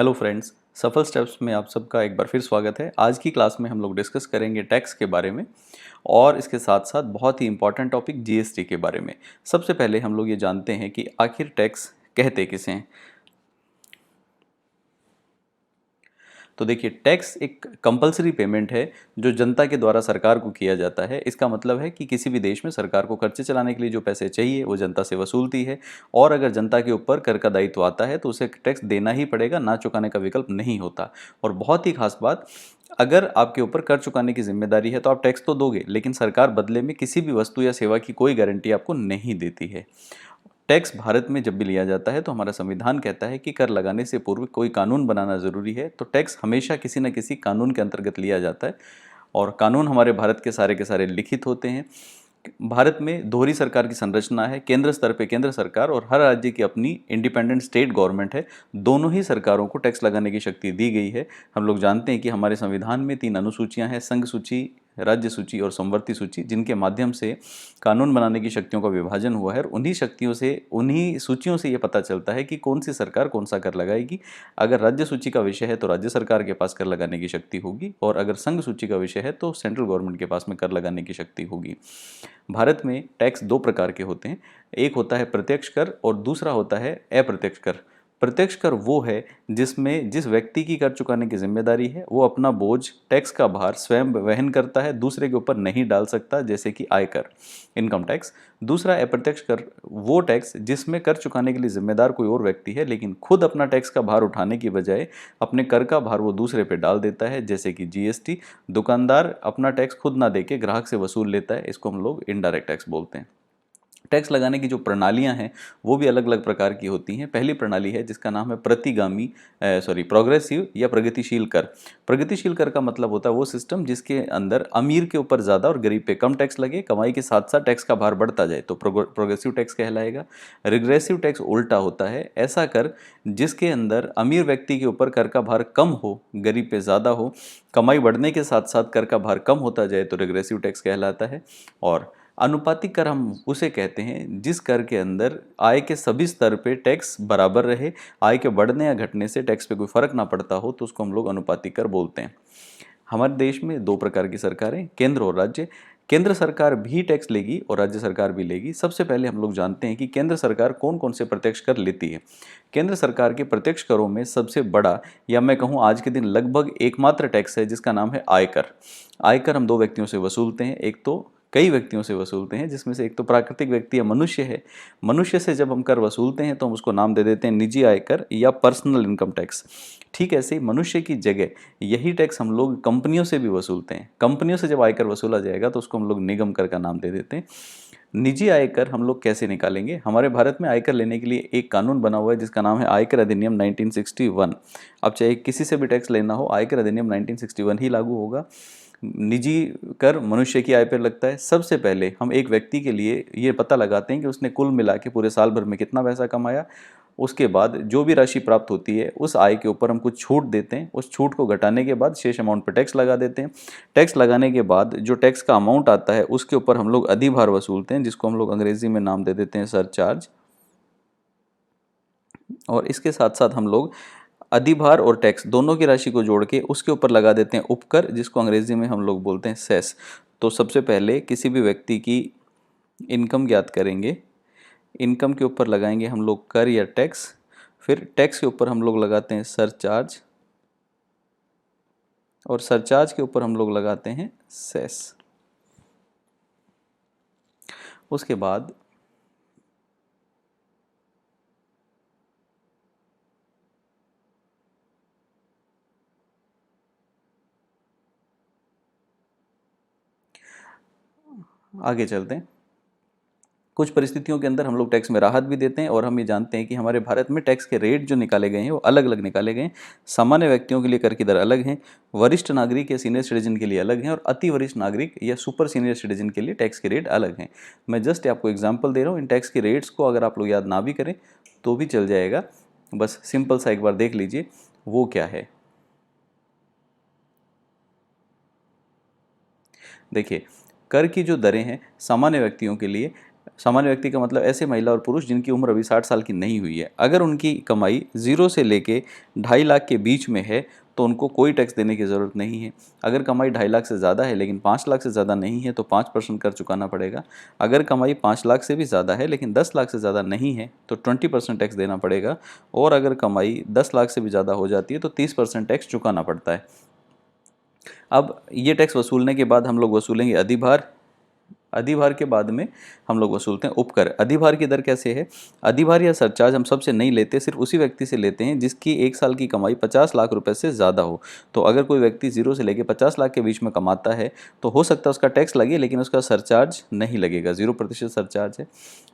Hello friends, सफल steps में आप सबका एक बार फिर स्वागत है। आज की क्लास में हम लोग डिस्कस करेंगे टैक्स के बारे में और इसके साथ साथ बहुत ही इंपॉर्टेंट टॉपिक जीएसटी के बारे में। सबसे पहले हम लोग ये जानते हैं कि आखिर टैक्स कहते किसे हैं। तो देखिए, टैक्स एक कंपलसरी पेमेंट है जो जनता के द्वारा सरकार को किया जाता है। इसका मतलब है कि किसी भी देश में सरकार को खर्चे चलाने के लिए जो पैसे चाहिए वो जनता से वसूलती है, और अगर जनता के ऊपर कर का दायित्व आता है तो उसे टैक्स देना ही पड़ेगा, ना चुकाने का विकल्प नहीं होता। और बहुत ही खास बात, अगर आपके ऊपर कर चुकाने की जिम्मेदारी है तो आप टैक्स तो दोगे, लेकिन सरकार बदले में किसी भी वस्तु या सेवा की कोई गारंटी आपको नहीं देती है। टैक्स भारत में जब भी लिया जाता है तो हमारा संविधान कहता है कि कर लगाने से पूर्व कोई कानून बनाना जरूरी है। तो टैक्स हमेशा किसी न किसी कानून के अंतर्गत लिया जाता है, और कानून हमारे भारत के सारे लिखित होते हैं। भारत में दोहरी सरकार की संरचना है। केंद्र स्तर पे केंद्र सरकार और हर राज्य की अपनी इंडिपेंडेंट स्टेट गवर्नमेंट है। दोनों ही सरकारों को टैक्स लगाने की शक्ति दी गई है। हम लोग जानते हैं कि हमारे संविधान में 3 अनुसूचियां हैं: संघ सूची, राज्य सूची और संवर्ती सूची, जिनके माध्यम से कानून बनाने की शक्तियों का विभाजन हुआ है। और उन्हीं शक्तियों से, उन्हीं सूचियों से ये पता चलता है कि कौन सी सरकार कौन सा कर लगाएगी। अगर राज्य सूची का विषय है तो राज्य सरकार के पास कर लगाने की शक्ति होगी, और अगर संघ सूची का विषय है तो सेंट्रल गवर्नमेंट के पास में कर लगाने की शक्ति होगी। भारत में टैक्स 2 प्रकार के होते हैं। एक होता है प्रत्यक्ष कर और दूसरा होता है अप्रत्यक्ष कर। प्रत्यक्ष कर वो है जिसमें जिस व्यक्ति की कर चुकाने की जिम्मेदारी है वो अपना बोझ, टैक्स का भार स्वयं वहन करता है, दूसरे के ऊपर नहीं डाल सकता, जैसे कि आयकर, इनकम टैक्स। दूसरा अप्रत्यक्ष कर वो टैक्स जिसमें कर चुकाने के लिए जिम्मेदार कोई और व्यक्ति है, लेकिन खुद अपना टैक्स का भार उठाने की बजाय अपने कर का भार वो दूसरे पे डाल देता है, जैसे कि जीएसटी। दुकानदार अपना टैक्स खुद ना देके ग्राहक से वसूल लेता है, इसको हम लोग इनडायरेक्ट टैक्स बोलते हैं। टैक्स लगाने की जो प्रणालियां हैं वो भी अलग अलग प्रकार की होती हैं। पहली प्रणाली है जिसका नाम है प्रोग्रेसिव या प्रगतिशील कर। प्रगतिशील कर का मतलब होता है वो सिस्टम जिसके अंदर अमीर के ऊपर ज़्यादा और गरीब पे कम टैक्स लगे, कमाई के साथ साथ टैक्स का भार बढ़ता जाए, तो प्रोग्रेसिव टैक्स कहलाएगा। रिग्रेसिव टैक्स उल्टा होता है, ऐसा कर जिसके अंदर अमीर व्यक्ति के ऊपर कर का भार कम हो, गरीब पे ज़्यादा हो, कमाई बढ़ने के साथ साथ कर का भार कम होता जाए, तो रिग्रेसिव टैक्स कहलाता है। और अनुपातिक कर हम उसे कहते हैं जिस कर के अंदर आय के सभी स्तर पे टैक्स बराबर रहे, आय के बढ़ने या घटने से टैक्स पे कोई फर्क ना पड़ता हो, तो उसको हम लोग अनुपातिक कर बोलते हैं। हमारे देश में 2 प्रकार की सरकारें, केंद्र और राज्य। केंद्र सरकार भी टैक्स लेगी और राज्य सरकार भी लेगी। सबसे पहले हम लोग जानते हैं कि केंद्र सरकार कौन कौन से प्रत्यक्ष कर लेती है। केंद्र सरकार के प्रत्यक्ष करों में सबसे बड़ा, या मैं कहूँ आज के दिन लगभग एकमात्र टैक्स है, जिसका नाम है आयकर। आयकर हम 2 व्यक्तियों से वसूलते हैं, एक तो कई व्यक्तियों से वसूलते हैं, जिसमें से एक तो प्राकृतिक व्यक्ति या मनुष्य है। मनुष्य से जब हम कर वसूलते हैं तो हम उसको नाम दे देते हैं निजी आयकर या पर्सनल इनकम टैक्स। ठीक ऐसे ही मनुष्य की जगह यही टैक्स हम लोग कंपनियों से भी वसूलते हैं। कंपनियों से जब आयकर वसूला जाएगा तो उसको हम लोग निगम कर का नाम दे देते हैं। निजी आयकर हम लोग कैसे निकालेंगे? हमारे भारत में आयकर लेने के लिए एक कानून बना हुआ है जिसका नाम है आयकर अधिनियम 1961। अब चाहे किसी से भी टैक्स लेना हो, आयकर अधिनियम 1961 ही लागू होगा। निजी कर मनुष्य की आय पर लगता है। सबसे पहले हम एक व्यक्ति के लिए ये पता लगाते हैं कि उसने कुल मिला के पूरे साल भर में कितना पैसा कमाया। उसके बाद जो भी राशि प्राप्त होती है उस आय के ऊपर हम कुछ छूट देते हैं। उस छूट को घटाने के बाद शेष अमाउंट पर टैक्स लगा देते हैं। टैक्स लगाने के बाद जो टैक्स का अमाउंट आता है उसके ऊपर हम लोग अधिभार वसूलते हैं, जिसको हम लोग अंग्रेजी में नाम दे देते हैं सरचार्ज। और इसके साथ साथ हम लोग अधिभार और टैक्स दोनों की राशि को जोड़ के उसके ऊपर लगा देते हैं उपकर, जिसको अंग्रेजी में हम लोग बोलते हैं सेस। तो सबसे पहले किसी भी व्यक्ति की इनकम ज्ञात करेंगे, इनकम के ऊपर लगाएंगे हम लोग कर या टैक्स, फिर टैक्स के ऊपर हम लोग लगाते हैं सरचार्ज, और सरचार्ज के ऊपर हम लोग लगाते हैं सेस। उसके बाद आगे चलते हैं। कुछ परिस्थितियों के अंदर हम लोग टैक्स में राहत भी देते हैं, और हम ये जानते हैं कि हमारे भारत में टैक्स के रेट जो निकाले गए हैं वो अलग अलग निकाले गए हैं। सामान्य व्यक्तियों के लिए कर की दर अलग है, वरिष्ठ नागरिक या सीनियर सिटीजन के लिए अलग हैं, और अति वरिष्ठ नागरिक या सुपर सीनियर सिटीजन के लिए टैक्स के रेट अलग हैं। मैं जस्ट आपको एग्जाम्पल दे रहा हूँ। इन टैक्स के रेट्स को अगर आप लोग याद ना भी करें तो भी चल जाएगा, बस सिंपल सा एक बार देख लीजिए वो क्या है। देखिए, कर की जो दरें हैं सामान्य व्यक्तियों के लिए सामान्य व्यक्ति का मतलब ऐसे महिला और पुरुष जिनकी उम्र अभी 60 साल की नहीं हुई है। अगर उनकी कमाई 0 से लेके 2.5 लाख के बीच में है तो उनको कोई टैक्स देने की ज़रूरत नहीं है। अगर कमाई 2.5 लाख से ज़्यादा है लेकिन 5 लाख से ज़्यादा नहीं है तो 5% कर चुकाना पड़ेगा। अगर कमाई 5 लाख से भी ज़्यादा है लेकिन 10 लाख से ज़्यादा नहीं है तो 20% टैक्स देना पड़ेगा। और अगर कमाई 10 लाख से भी ज़्यादा हो जाती है तो 30% टैक्स चुकाना पड़ता है। अब ये टैक्स वसूलने के बाद हम लोग वसूलेंगे अधिभार। अधिभार के बाद में हम लोग वसूलते हैं उपकर। अधिभार की दर कैसे है? अधिभार या सरचार्ज हम सबसे नहीं लेते, सिर्फ उसी व्यक्ति से लेते हैं जिसकी 1 साल की कमाई 50 लाख रुपए से ज़्यादा हो। तो अगर कोई व्यक्ति 0 से लेकर 50 लाख के बीच में कमाता है तो हो सकता है उसका टैक्स लगे लेकिन उसका सरचार्ज नहीं लगेगा, 0% सरचार्ज है।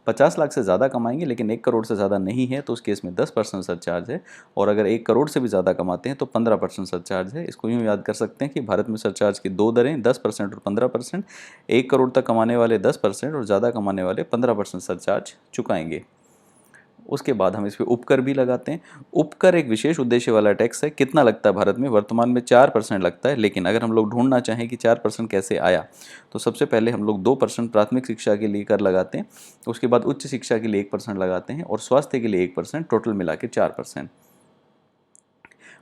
50 लाख से ज़्यादा कमाएंगे लेकिन 1 करोड़ से ज़्यादा नहीं है तो उस केस में 10% सरचार्ज है। और अगर 1 करोड़ से भी ज़्यादा कमाते हैं तो 15% सरचार्ज है। इसको यूँ याद कर सकते हैं कि भारत में सरचार्ज की 2 दरें 10% और 15%। 1 करोड़ तक कमाने वाले 10% और ज़्यादा कमाने वाले 15% सरचार्ज चुकाएंगे। उसके बाद हम इस पे उपकर भी लगाते हैं। उपकर एक विशेष उद्देश्य वाला टैक्स है। कितना लगता है भारत में? वर्तमान में 4% लगता है, लेकिन अगर हम लोग ढूंढना चाहें कि 4% कैसे आया तो सबसे पहले हम लोग 2% प्राथमिक शिक्षा के लिए कर लगाते हैं, उसके बाद उच्च शिक्षा के लिए 1% लगाते हैं और स्वास्थ्य के लिए 1%, टोटल मिला के 4%।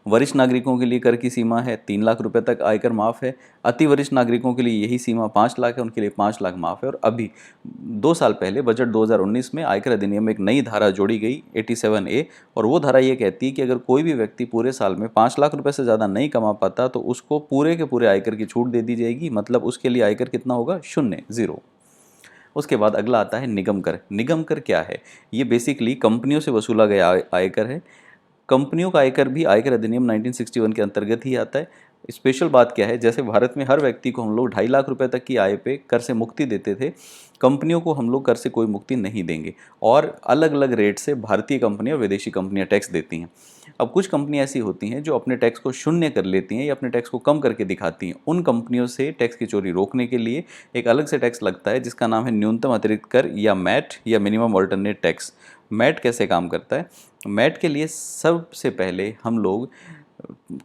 वरिष्ठ नागरिकों के लिए कर की सीमा है 3 लाख रुपए तक आयकर माफ़ है। अति वरिष्ठ नागरिकों के लिए यही सीमा 5 लाख है, उनके लिए 5 लाख माफ़ है। और अभी 2 साल पहले बजट 2019 में आयकर अधिनियम में एक नई धारा जोड़ी गई 87A, और वो धारा ये कहती है कि अगर कोई भी व्यक्ति पूरे साल में 5 लाख रुपए से ज़्यादा नहीं कमा पाता तो उसको पूरे के पूरे आयकर की छूट दे दी जाएगी। मतलब उसके लिए आयकर कितना होगा? 0, 0। उसके बाद अगला आता है निगम कर। निगम कर क्या है? ये बेसिकली कंपनियों से वसूला गया आयकर है। कंपनियों का आयकर भी आयकर अधिनियम 1961 के अंतर्गत ही आता है। स्पेशल बात क्या है, जैसे भारत में हर व्यक्ति को हम लोग 2.5 लाख रुपए तक की आय पे कर से मुक्ति देते थे, कंपनियों को हम लोग कर से कोई मुक्ति नहीं देंगे। और अलग अलग रेट से भारतीय कंपनियां और विदेशी कंपनियां टैक्स देती हैं। अब कुछ कंपनियां ऐसी होती हैं जो अपने टैक्स को शून्य कर लेती हैं या अपने टैक्स को कम करके दिखाती हैं। उन कंपनियों से टैक्स की चोरी रोकने के लिए एक अलग से टैक्स लगता है जिसका नाम है न्यूनतम अतिरिक्त कर या मैट या मिनिमम ऑल्टरनेट टैक्स। मैट कैसे काम करता है? मैट के लिए सबसे पहले हम लोग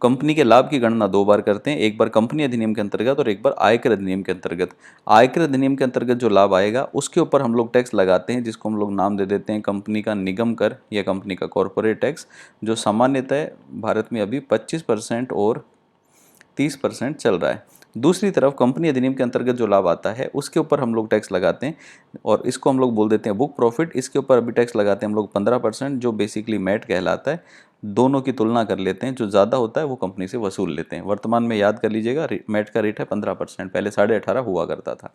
कंपनी के लाभ की गणना 2 बार करते हैं, एक बार कंपनी अधिनियम के अंतर्गत और एक बार आयकर अधिनियम के अंतर्गत। आयकर अधिनियम के अंतर्गत जो लाभ आएगा उसके ऊपर हम लोग टैक्स लगाते हैं, जिसको हम लोग नाम दे देते हैं कंपनी का निगम कर या कंपनी का कॉरपोरेट टैक्स, जो सामान्यतः भारत में अभी 25% और 30% चल रहा है। दूसरी तरफ कंपनी अधिनियम के अंतर्गत जो लाभ आता है उसके ऊपर हम लोग टैक्स लगाते हैं और इसको हम लोग बोल देते हैं बुक प्रॉफिट। इसके ऊपर अभी टैक्स लगाते हैं हम लोग 15%, जो बेसिकली मैट कहलाता है। दोनों की तुलना कर लेते हैं, जो ज़्यादा होता है वो कंपनी से वसूल लेते हैं। वर्तमान में याद कर लीजिएगा मैट का रेट है 15%, पहले 18.5 हुआ करता था।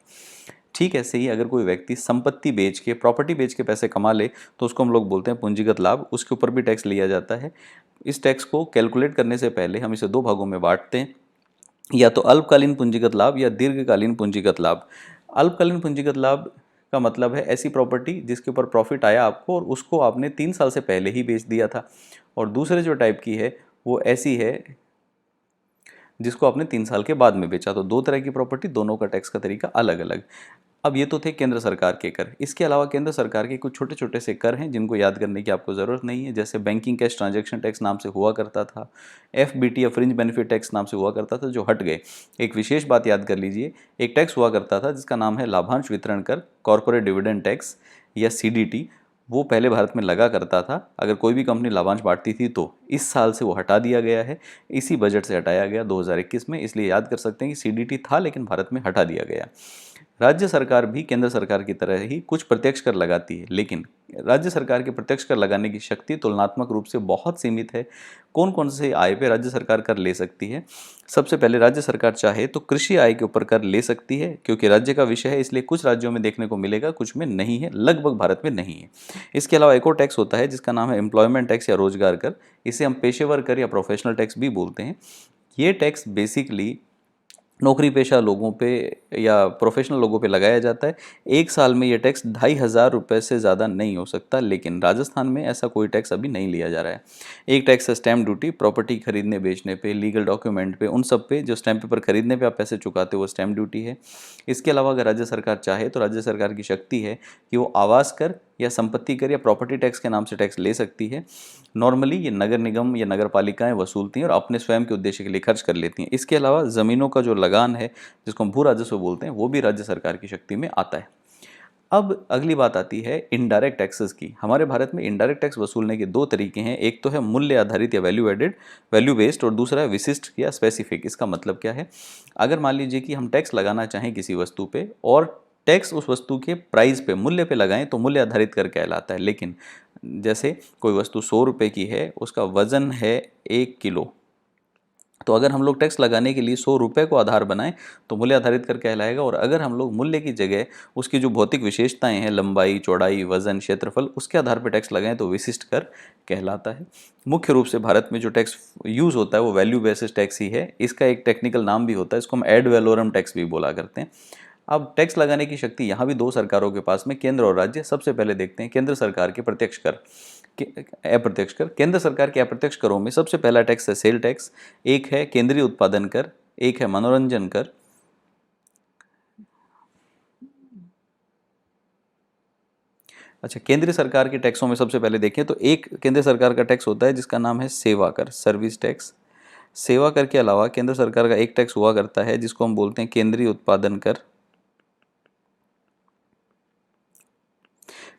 ठीक ऐसे ही अगर कोई व्यक्ति संपत्ति बेच के, प्रॉपर्टी बेच के पैसे कमा ले तो उसको हम लोग बोलते हैं पूंजीगत लाभ, उसके ऊपर भी टैक्स लिया जाता है। इस टैक्स को कैलकुलेट करने से पहले हम इसे 2 भागों में बांटते हैं, या तो अल्पकालीन पूंजीगत लाभ या दीर्घकालीन पूंजीगत लाभ। अल्पकालीन पूंजीगत लाभ का मतलब है ऐसी प्रॉपर्टी जिसके ऊपर प्रॉफिट आया आपको और उसको आपने 3 साल से पहले ही बेच दिया था। और दूसरे जो टाइप की है वो ऐसी है जिसको आपने 3 साल के बाद में बेचा। तो 2 तरह की प्रॉपर्टी, दोनों का टैक्स का तरीका अलग अलग। अब ये तो थे केंद्र सरकार के कर। इसके अलावा केंद्र सरकार के कुछ छोटे छोटे से कर हैं जिनको याद करने की आपको ज़रूरत नहीं है। जैसे बैंकिंग कैश ट्रांजैक्शन टैक्स नाम से हुआ करता था, FBT या फ्रिंज बेनिफिट टैक्स नाम से हुआ करता था, जो हट गए। एक विशेष बात याद कर लीजिए, एक टैक्स हुआ करता था जिसका नाम है लाभांश वितरण कर, कॉर्पोरेट डिविडेंड टैक्स या CDT। वो पहले भारत में लगा करता था, अगर कोई भी कंपनी लाभांश बांटती थी तो। इस साल से वो हटा दिया गया है, इसी बजट से हटाया गया 2021 में। इसलिए याद कर सकते हैं कि CDT था लेकिन भारत में हटा दिया गया। राज्य सरकार भी केंद्र सरकार की तरह ही कुछ प्रत्यक्ष कर लगाती है, लेकिन राज्य सरकार के प्रत्यक्ष कर लगाने की शक्ति तुलनात्मक रूप से बहुत सीमित है। कौन कौन से आय पे राज्य सरकार कर ले सकती है? सबसे पहले राज्य सरकार चाहे तो कृषि आय के ऊपर कर ले सकती है, क्योंकि राज्य का विषय है इसलिए कुछ राज्यों में देखने को मिलेगा, कुछ में नहीं है, लगभग भारत में नहीं है। इसके अलावा एक और टैक्स होता है जिसका नाम है एम्प्लॉयमेंट टैक्स या रोजगार कर। इसे हम पेशेवर कर या प्रोफेशनल टैक्स भी बोलते हैं। ये टैक्स बेसिकली नौकरी पेशा लोगों पे या प्रोफेशनल लोगों पे लगाया जाता है। एक साल में ये टैक्स 2,500 रुपये से ज़्यादा नहीं हो सकता, लेकिन राजस्थान में ऐसा कोई टैक्स अभी नहीं लिया जा रहा है। एक टैक्स है स्टैम्प ड्यूटी, प्रॉपर्टी खरीदने बेचने पे, लीगल डॉक्यूमेंट पे, उन सब पे जो स्टैम्प पेपर खरीदने पे आप पैसे चुकाते हो वो स्टैम्प ड्यूटी है। इसके अलावा अगर राज्य सरकार चाहे तो राज्य सरकार की शक्ति है कि वो आवास कर या संपत्ति कर या प्रॉपर्टी टैक्स के नाम से टैक्स ले सकती है। नॉर्मली ये नगर निगम या नगर पालिकाएं वसूलती हैं और अपने स्वयं के उद्देश्य के लिए खर्च कर लेती हैं। इसके अलावा ज़मीनों का जो लगान है जिसको हम भू राजस्व बोलते हैं, वो भी राज्य सरकार की शक्ति में आता है। अब अगली बात आती है इनडायरेक्ट टैक्सेस की। हमारे भारत में इनडायरेक्ट टैक्स वसूलने के दो तरीके हैं, एक तो है मूल्य आधारित या वैल्यू एडेड, वैल्यू बेस्ड, और दूसरा है विशिष्ट या स्पेसिफिक। इसका मतलब क्या है? अगर मान लीजिए कि हम टैक्स लगाना चाहें किसी वस्तु पे और टैक्स उस वस्तु के प्राइस पे, मूल्य पे लगाएं तो मूल्य आधारित कर कहलाता है। लेकिन जैसे कोई वस्तु 100 रुपये की है, उसका वजन है 1 किलो, तो अगर हम लोग टैक्स लगाने के लिए 100 रुपये को आधार बनाएं तो मूल्य आधारित कर कहलाएगा। और अगर हम लोग मूल्य की जगह उसकी जो भौतिक विशेषताएं हैं, लंबाई, चौड़ाई, वजन, क्षेत्रफल, उसके आधार पर टैक्स लगाएं तो विशिष्ट कर कहलाता है। मुख्य रूप से भारत में जो टैक्स यूज़ होता है वो वैल्यू बेसिस टैक्स ही है। इसका एक टेक्निकल नाम भी होता है, इसको हम एड वैलोरम टैक्स भी बोला करते हैं। अब टैक्स लगाने की शक्ति यहाँ भी दो सरकारों के पास में, केंद्र और राज्य। सबसे पहले देखते हैं केंद्र सरकार के प्रत्यक्ष कर, अप्रत्यक्ष कर। केंद्र सरकार के अप्रत्यक्ष करों में सबसे पहला टैक्स है सेल टैक्स, एक है केंद्रीय उत्पादन कर, एक है मनोरंजन कर। अच्छा, केंद्रीय सरकार के टैक्सों में सबसे पहले देखें तो एक केंद्र सरकार का टैक्स होता है जिसका नाम है सेवा कर, सर्विस टैक्स। सेवा कर के अलावा केंद्र सरकार का एक टैक्स हुआ करता है जिसको हम बोलते हैं केंद्रीय उत्पादन कर।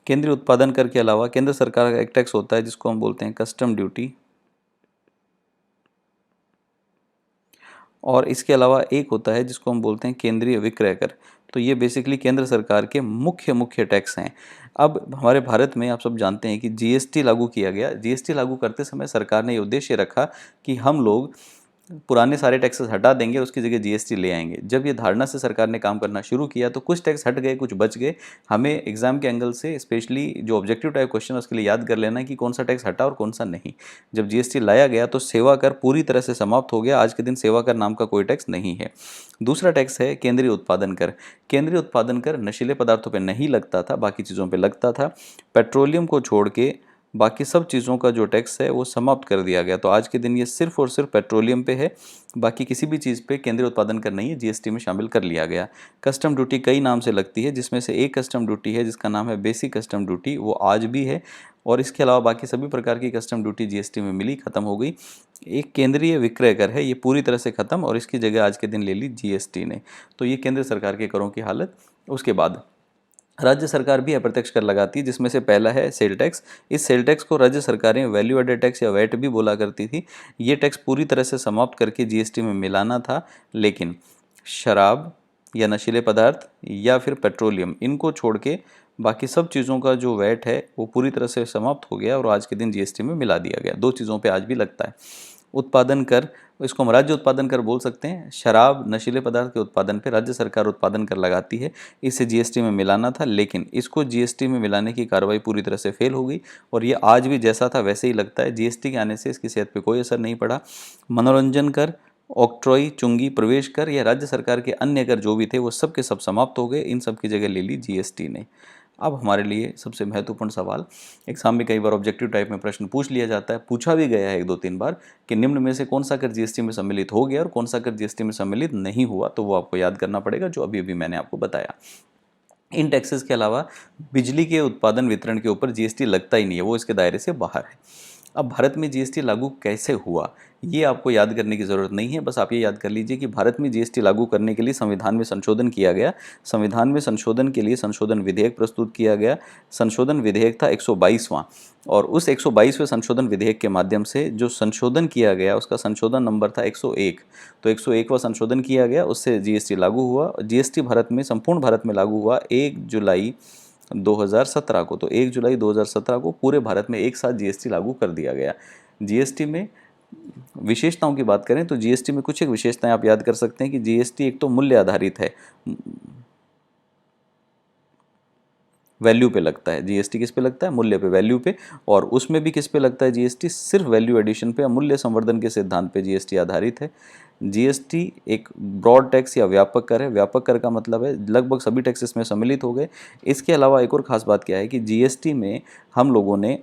केंद्रीय उत्पादन कर के अलावा केंद्र सरकार का एक टैक्स होता है जिसको हम बोलते हैं कस्टम ड्यूटी। और इसके अलावा एक होता है जिसको हम बोलते हैं केंद्रीय विक्रय कर। तो ये बेसिकली केंद्र सरकार के मुख्य मुख्य टैक्स हैं। अब हमारे भारत में आप सब जानते हैं कि जीएसटी लागू किया गया। जीएसटी लागू करते समय सरकार ने ये उद्देश्य रखा कि हम लोग पुराने सारे टैक्सेस हटा देंगे और उसकी जगह जीएसटी ले आएंगे। जब ये धारणा से सरकार ने काम करना शुरू किया तो कुछ टैक्स हट गए, कुछ बच गए। हमें एग्जाम के एंगल से स्पेशली जो ऑब्जेक्टिव टाइप क्वेश्चन है उसके लिए याद कर लेना है कि कौन सा टैक्स हटा और कौन सा नहीं। जब जीएसटी लाया गया तो सेवा कर पूरी तरह से समाप्त हो गया। आज के दिन सेवा कर नाम का कोई टैक्स नहीं है। दूसरा टैक्स है केंद्रीय उत्पादन कर। केंद्रीय उत्पादन कर नशीले पदार्थों पर नहीं लगता था, बाकी चीज़ों पर लगता था। पेट्रोलियम को छोड़ के बाकी सब चीज़ों का जो टैक्स है वो समाप्त कर दिया गया। तो आज के दिन ये सिर्फ और सिर्फ पेट्रोलियम पे है, बाकी किसी भी चीज़ पे केंद्रीय उत्पादन कर नहीं है, जीएसटी में शामिल कर लिया गया। कस्टम ड्यूटी कई नाम से लगती है, जिसमें से एक कस्टम ड्यूटी है जिसका नाम है बेसिक कस्टम ड्यूटी, वो आज भी है। और इसके अलावा बाकी सभी प्रकार की कस्टम ड्यूटी जीएसटी में मिली, खत्म हो गई। एक केंद्रीय विक्रय कर है, ये पूरी तरह से खत्म और इसकी जगह आज के दिन ले ली जीएसटी ने। तो ये केंद्र सरकार के करों की हालत। उसके बाद राज्य सरकार भी अप्रत्यक्ष कर लगाती है, जिसमें से पहला है सेल टैक्स। इस सेल टैक्स को राज्य सरकारें वैल्यू एडेड टैक्स या वैट भी बोला करती थी। ये टैक्स पूरी तरह से समाप्त करके जीएसटी में मिलाना था, लेकिन शराब या नशीले पदार्थ या फिर पेट्रोलियम, इनको छोड़ के बाकी सब चीज़ों का जो वैट है वो पूरी तरह से समाप्त हो गया और आज के दिन जीएसटी में मिला दिया गया। दो चीज़ों पे आज भी लगता है। उत्पादन कर, इसको हम राज्य उत्पादन कर बोल सकते हैं। शराब, नशीले पदार्थ के उत्पादन पे राज्य सरकार उत्पादन कर लगाती है। इसे जीएसटी में मिलाना था, लेकिन इसको जीएसटी में मिलाने की कार्रवाई पूरी तरह से फेल हो गई और ये आज भी जैसा था वैसे ही लगता है। जीएसटी के आने से इसकी सेहत पे कोई असर नहीं पड़ा। मनोरंजन कर, ऑक्ट्रॉय, चुंगी, प्रवेश कर या राज्य सरकार के अन्य कर जो भी थे वो सब के सब समाप्त हो गए। इन सब की जगह ले ली जीएसटी ने। अब हमारे लिए सबसे महत्वपूर्ण सवाल, एग्जाम में कई बार ऑब्जेक्टिव टाइप में प्रश्न पूछ लिया जाता है, पूछा भी गया है 1-2-3 बार कि निम्न में से कौन सा कर जीएसटी में सम्मिलित हो गया और कौन सा कर जीएसटी में सम्मिलित नहीं हुआ। तो वो आपको याद करना पड़ेगा जो अभी अभी मैंने आपको बताया। इन टैक्सेस के अलावा बिजली के उत्पादन वितरण के ऊपर जीएसटी लगता ही नहीं है, वो इसके दायरे से बाहर है। अब भारत में जीएसटी लागू कैसे हुआ ये आपको याद करने की ज़रूरत नहीं है, बस आप ये याद कर लीजिए कि भारत में जीएसटी लागू करने के लिए संविधान में संशोधन किया गया। संविधान में संशोधन के लिए संशोधन विधेयक प्रस्तुत किया गया। संशोधन विधेयक था 122वां और उस 122वें संशोधन विधेयक के माध्यम से जो संशोधन किया गया उसका संशोधन नंबर था 101। तो 101वां संशोधन किया गया, उससे जीएसटी लागू हुआ। जीएसटी भारत में, संपूर्ण भारत में लागू हुआ 1 जुलाई 2017 को। तो 1 जुलाई 2017 को पूरे भारत में एक साथ जीएसटी लागू कर दिया गया। जीएसटी में विशेषताओं की बात करें तो जीएसटी में कुछ एक विशेषताएं आप याद कर सकते हैं कि जीएसटी एक तो मूल्य आधारित है, वैल्यू पे लगता है। जीएसटी किस पे लगता है? मूल्य पे, वैल्यू पे। और उसमें भी किस पे लगता है जीएसटी? सिर्फ वैल्यू एडिशन पे, मूल्य संवर्धन के सिद्धांत पे जीएसटी आधारित है। जीएसटी एक ब्रॉड टैक्स या व्यापक कर है। व्यापक कर का मतलब है लगभग सभी टैक्स इसमें सम्मिलित हो गए। इसके अलावा एक और खास बात क्या है कि जीएसटी में हम लोगों ने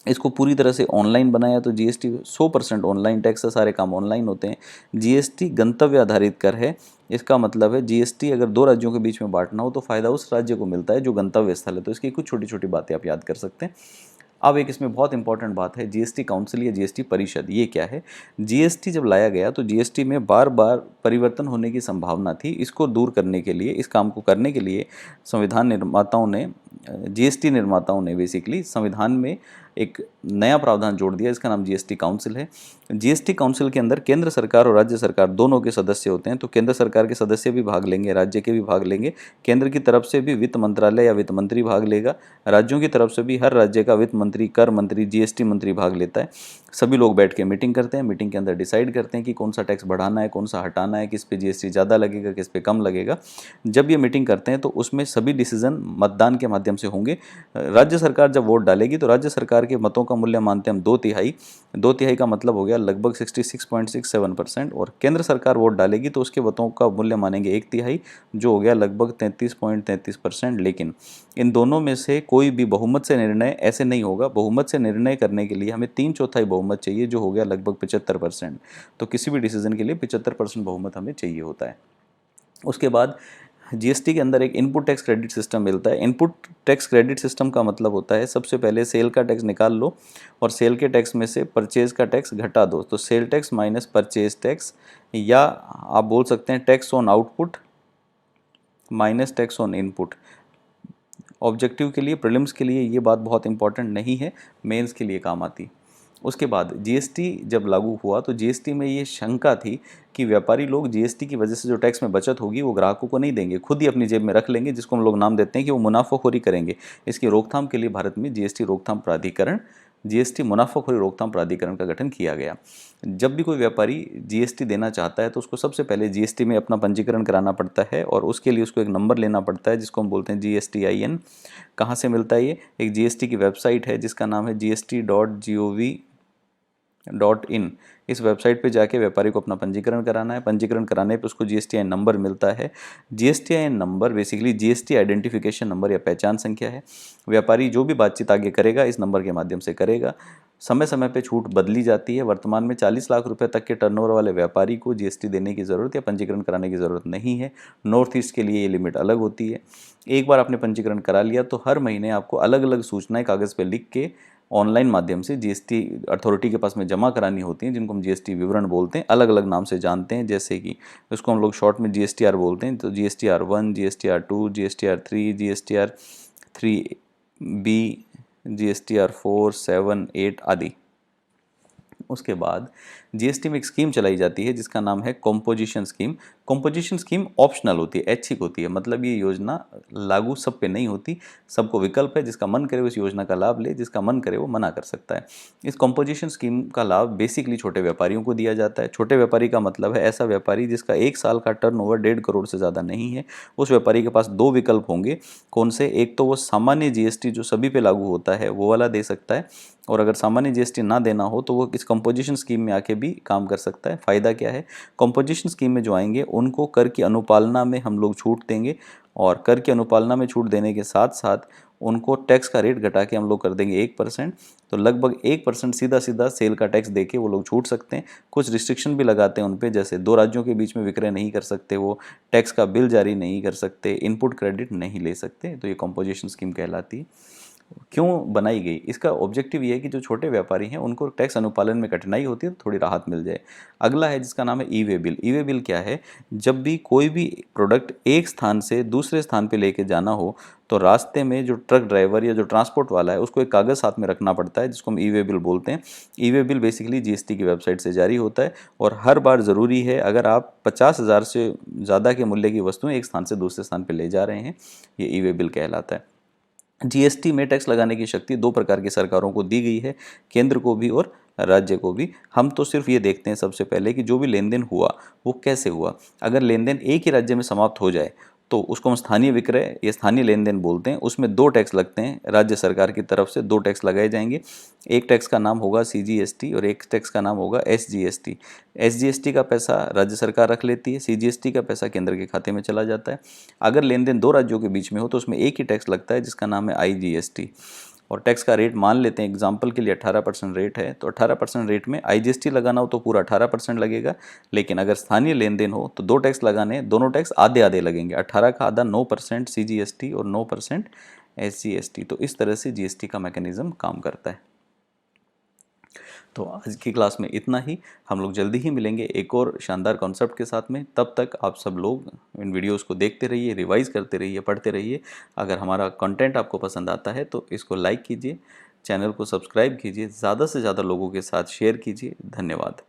इसको पूरी तरह से ऑनलाइन बनाया। तो जीएसटी 100% ऑनलाइन टैक्स है, सारे काम ऑनलाइन होते हैं। जीएसटी गंतव्य आधारित कर है। इसका मतलब है जीएसटी अगर दो राज्यों के बीच में बांटना हो तो फ़ायदा उस राज्य को मिलता है जो गंतव्य स्थल है। तो इसकी कुछ छोटी छोटी बातें आप याद कर सकते हैं। अब एक इसमें बहुत इंपॉर्टेंट बात है, जीएसटी काउंसिल या जीएसटी परिषद, ये क्या है? जीएसटी जब लाया गया तो जीएसटी में बार बार परिवर्तन होने की संभावना थी। इसको दूर करने के लिए, इस काम को करने के लिए संविधान निर्माताओं ने, जीएसटी निर्माताओं ने बेसिकली संविधान में एक नया प्रावधान जोड़ दिया, इसका नाम जीएसटी काउंसिल है। जीएसटी काउंसिल के अंदर केंद्र सरकार और राज्य सरकार दोनों के सदस्य होते हैं। तो केंद्र सरकार के सदस्य भी भाग लेंगे, राज्य के भी भाग लेंगे। केंद्र की तरफ से भी वित्त मंत्रालय या वित्त मंत्री भाग लेगा, राज्यों की तरफ से भी हर राज्य का वित्त मंत्री, कर मंत्री, जीएसटी मंत्री भाग लेता है। सभी लोग बैठ के मीटिंग करते हैं, मीटिंग के अंदर डिसाइड करते हैं कि कौन सा टैक्स बढ़ाना है, कौन सा हटाना है, किस पे जीएसटी ज़्यादा लगेगा, किस पे कम लगेगा। जब ये मीटिंग करते हैं तो उसमें सभी डिसीजन मतदान के माध्यम से होंगे। राज्य सरकार जब वोट डालेगी तो राज्य सरकार के मतों का मूल्य मानते हैं हम 2/3। 2/3 का मतलब हो गया लगभग 66.67%। और केंद्र सरकार वोट डालेगी तो उसके मतों का मूल्य मानेंगे 1/3, जो हो गया लगभग 33.33%। लेकिन इन दोनों में से कोई भी बहुमत से निर्णय ऐसे नहीं होगा। बहुमत से निर्णय करने के लिए हमें 3/4 बहुमत चाहिए, जो हो गया लगभग 75%। तो किसी भी डिसीजन के लिए 75% बहुमत हमें चाहिए होता है। उसके बाद जीएसटी के अंदर एक इनपुट टैक्स क्रेडिट सिस्टम मिलता है। इनपुट टैक्स क्रेडिट सिस्टम का मतलब होता है, सबसे पहले सेल का टैक्स निकाल लो और सेल के टैक्स में से परचेज का टैक्स घटा दो, तो sale tax minus purchase tax, या आप बोल सकते हैं tax on output minus tax on input. Objective के लिए, प्रीलिम्स के लिए ये बात बहुत इंपॉर्टेंट नहीं है, मेंस के लिए काम आती। उसके बाद जीएसटी जब लागू हुआ तो जीएसटी में ये शंका थी कि व्यापारी लोग जीएसटी की वजह से जो टैक्स में बचत होगी वो ग्राहकों को नहीं देंगे, खुद ही अपनी जेब में रख लेंगे, जिसको हम लोग नाम देते हैं कि वो मुनाफाखोरी करेंगे। इसकी रोकथाम के लिए भारत में जीएसटी रोकथाम प्राधिकरण, जीएसटी मुनाफाखोरी रोकथाम प्राधिकरण का गठन किया गया। जब भी कोई व्यापारी जीएसटी देना चाहता है तो उसको सबसे पहले जीएसटी में अपना पंजीकरण कराना पड़ता है और उसके लिए उसको एक नंबर लेना पड़ता है जिसको हम बोलते हैं GSTIN। कहाँ से मिलता है ये? एक जीएसटी की वेबसाइट है जिसका नाम है gst.gov.in। इस वेबसाइट पे जाके व्यापारी को अपना पंजीकरण कराना है। पंजीकरण कराने पे उसको जीएसटीआईएन नंबर मिलता है। GSTIN number basically GST identification number या पहचान संख्या है। व्यापारी जो भी बातचीत आगे करेगा इस नंबर के माध्यम से करेगा। समय समय पे छूट बदली जाती है। वर्तमान में 40 लाख रुपए तक के टर्नओवर वाले व्यापारी को जीएसटी देने की ज़रूरत या पंजीकरण कराने की ज़रूरत नहीं है। नॉर्थ ईस्ट के लिए ये लिमिट अलग होती है। एक बार आपने पंजीकरण करा लिया तो हर महीने आपको अलग अलग सूचनाएं कागज़ पे लिख के ऑनलाइन माध्यम से जीएसटी अथॉरिटी के पास में जमा करानी होती हैं, जिनको हम जीएसटी विवरण बोलते हैं, अलग अलग नाम से जानते हैं। जैसे कि उसको हम लोग शॉर्ट में जीएसटीआर बोलते हैं। तो GSTR1, GSTR2, GSTR3, GSTR3B, GSTR4, 7, 8 आदि। उसके बाद जीएसटी में एक स्कीम चलाई जाती है जिसका नाम है composition scheme. Composition scheme optional होती है, ऐच्छिक होती है, मतलब ये योजना लागू सब पे नहीं होती, सबको विकल्प है। जिसका मन करे उस योजना का लाभ ले, जिसका मन करे वो मना कर सकता है। इस कॉम्पोजिशन स्कीम का लाभ बेसिकली छोटे व्यापारियों को दिया जाता है। छोटे व्यापारी का मतलब है ऐसा व्यापारी जिसका 1 साल का टर्नओवर 1.5 करोड़ से ज़्यादा नहीं है। उस व्यापारी के पास 2 विकल्प होंगे। कौन से? एक तो वो सामान्य जीएसटी जो सभी पे लागू होता है वो वाला दे सकता है, और अगर सामान्य जीएसटी ना देना हो तो वो इस कंपोजिशन स्कीम में आके भी काम कर सकता है। फ़ायदा क्या है? कंपोजिशन स्कीम में जो आएंगे उनको कर की अनुपालना में हम लोग छूट देंगे, और कर की अनुपालना में छूट देने के साथ साथ उनको टैक्स का रेट घटा के हम लोग कर देंगे 1%। तो लगभग 1% सीधा सीधा सेल का टैक्स दे के वो लोग छूट सकते हैं। कुछ रिस्ट्रिक्शन भी लगाते हैं उन पे, जैसे 2 राज्यों के बीच में विक्रय नहीं कर सकते, वो टैक्स का बिल जारी नहीं कर सकते, इनपुट क्रेडिट नहीं ले सकते। तो ये कंपोजिशन स्कीम कहलाती है। क्यों बनाई गई? इसका ऑब्जेक्टिव ये है कि जो छोटे व्यापारी हैं उनको टैक्स अनुपालन में कठिनाई होती है तो थोड़ी राहत मिल जाए। अगला है जिसका नाम है ई वे बिल। ई वे बिल क्या है? जब भी कोई भी प्रोडक्ट एक स्थान से दूसरे स्थान पे लेके जाना हो तो रास्ते में जो ट्रक ड्राइवर या जो ट्रांसपोर्ट वाला है उसको एक कागज़ साथ में रखना पड़ता है, जिसको हम ई वे बिल बोलते हैं। ई वे बिल बेसिकली जीएसटी की वेबसाइट से जारी होता है और हर बार ज़रूरी है अगर आप 50,000 से ज़्यादा के मूल्य की वस्तुएं एक स्थान से दूसरे स्थान पर ले जा रहे हैं, ये ई वे बिल कहलाता है। जीएसटी में टैक्स लगाने की शक्ति 2 प्रकार की सरकारों को दी गई है, केंद्र को भी और राज्य को भी। हम तो सिर्फ ये देखते हैं सबसे पहले कि जो भी लेन देन हुआ वो कैसे हुआ। अगर लेन देन एक ही राज्य में समाप्त हो जाए तो उसको हम स्थानीय विक्रय या स्थानीय लेन देन बोलते हैं। उसमें 2 टैक्स लगते हैं, राज्य सरकार की तरफ से 2 टैक्स लगाए जाएंगे। एक टैक्स का नाम होगा CGST और एक टैक्स का नाम होगा SGST। SGST का पैसा राज्य सरकार रख लेती है, CGST का पैसा केंद्र के खाते में चला जाता है। अगर लेन देन 2 राज्यों के बीच में हो तो उसमें एक ही टैक्स लगता है जिसका नाम है IGST। और टैक्स का रेट मान लेते हैं एग्जाम्पल के लिए 18% रेट है, तो 18% रेट में IGST लगाना हो तो पूरा 18% लगेगा। लेकिन अगर स्थानीय लेन देन हो तो 2 टैक्स लगाने, दोनों टैक्स आधे आधे लगेंगे। 18 का आधा 9% CGST और 9% SC ST। तो इस तरह से GST का मैकेनिज़्म काम करता है। तो आज की क्लास में इतना ही। हम लोग जल्दी ही मिलेंगे एक और शानदार कॉन्सेप्ट के साथ में। तब तक आप सब लोग इन वीडियोस को देखते रहिए, रिवाइज करते रहिए, पढ़ते रहिए। अगर हमारा कंटेंट आपको पसंद आता है तो इसको लाइक कीजिए, चैनल को सब्सक्राइब कीजिए, ज़्यादा से ज़्यादा लोगों के साथ शेयर कीजिए। धन्यवाद।